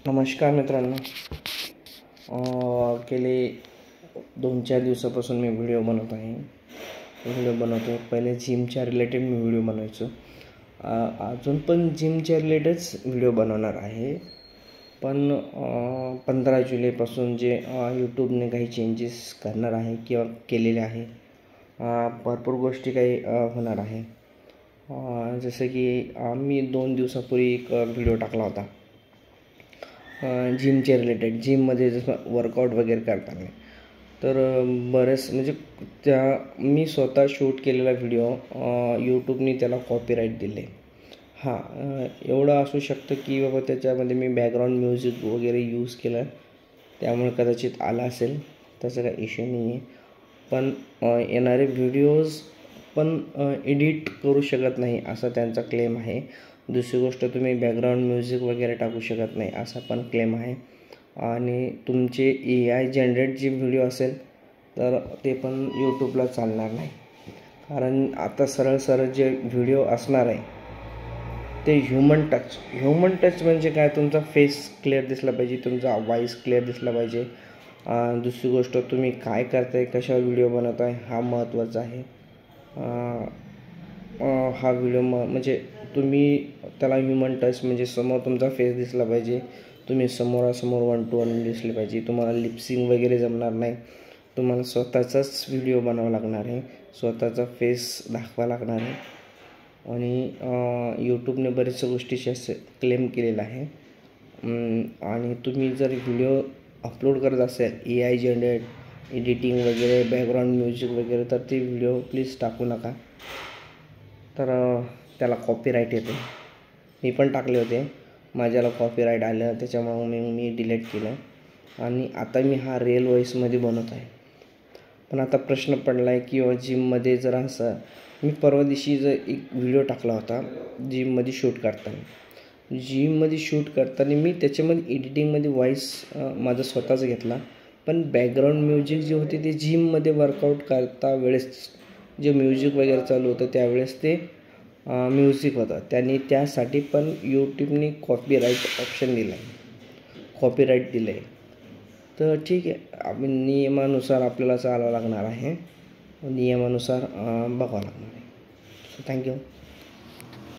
नमस्कार मित्रांनो. गेले 2-4 दिवसापासून मी व्हिडिओ बनवतो आहे. पहिले जिमच्या रिलेटेड मी व्हिडिओ बनवायचो. अजून पण जिमच्या रिलेटेडच व्हिडिओ बनवणार आहे. पण 15 जुलैपासून जे यूट्यूबने काही चेंजेस करणार आहे किंवा केलेले आहे, भरपूर गोष्टी काही होणार आहे. जसं की मी 2 दिवसापूर्वी एक व्हिडिओ टाकला होता जिमच्या रिलेटेड. जिममध्ये जसं वर्कआउट वगैरे करताना तर बरेच मी स्वतः शूट केलेला व्हिडिओ यूट्यूबने त्याला कॉपीराईट दिले. एवढं असू शकतं की बाबा त्याच्यामध्ये मी बॅकग्राऊंड म्युझिक वगैरे यूज केलं, त्यामुळे कदाचित आला असेल. त्याचा काही इश्यू नाही आहे. पण येणारे व्हिडिओज पण एडिट करू शकत नाही असा त्यांचा क्लेम आहे. दुसरी गोष्ट, तुम्ही बॅकग्राऊंड म्युझिक वगैरे टाकू शकत नाही असा पण क्लेम आहे. आणि तुमचे AI जनरेट जे व्हिडिओ असेल तर ते पण यूट्यूबला चालणार नाही. कारण आता सरळ जे व्हिडिओ असणार आहे ते ह्युमन टच म्हणजे काय, तुमचा फेस क्लिअर दिसला पाहिजे, तुमचा व्हॉईस क्लिअर दिसला पाहिजे. दुसरी गोष्ट, तुम्ही काय करताय, कशावर व्हिडिओ बनवताय हा महत्त्वाचा आहे. हा व्हिडिओ म्हणजे तुम्ही त्याला ह्युमन टच म्हणजे समोर तुमचा फेस दिसला पाहिजे, तुम्ही समोरासमोर 1 to 1 दिसले पाहिजे. तुम्हाला लिपसिंग वगैरे जमणार नाही. तुम्हाला स्वतःचाच व्हिडिओ बनावा लागणार आहे, स्वतःचा फेस दाखवा लागणार आहे. आणि यूट्यूबने बऱ्याचशा गोष्टीशी असं क्लेम केलेलं आहे. आणि तुम्ही जर व्हिडिओ अपलोड करत असेल AI जनरेट एडिटिंग वगैरे, बॅकग्राऊंड म्युझिक वगैरे, तर ते व्हिडिओ प्लीज टाकू नका. तर त्याला कॉपीराईट येते. मी पण टाकले होते, माझ्याला कॉपीराईट आलं, त्याच्यामुळे मी डिलीट केलं. आणि आता मी हा रिअल व्हॉईसमध्ये बनवत आहे. पण आता प्रश्न पडला आहे की जिममध्ये जर असं, मी परवा दिवशी एक व्हिडिओ टाकला होता जिममध्ये शूट करताना मी त्याच्यामध्ये एडिटिंगमध्ये व्हॉईस माझा स्वतःच घेतला. पण बॅकग्राऊंड म्युझिक जे होते ते जिममध्ये वर्कआउट करता वेळेस जे म्युझिक वगैरे चालू होतं त्यावेळेस ते म्युझिक होतं. त्यासाठी पण यूट्यूबने कॉपीराईट दिलं आहे. तर ठीक आहे, नियमानुसार आपल्याला चालावं लागणार आहे, नियमानुसार बघावं लागणार आहे. थँक्यू.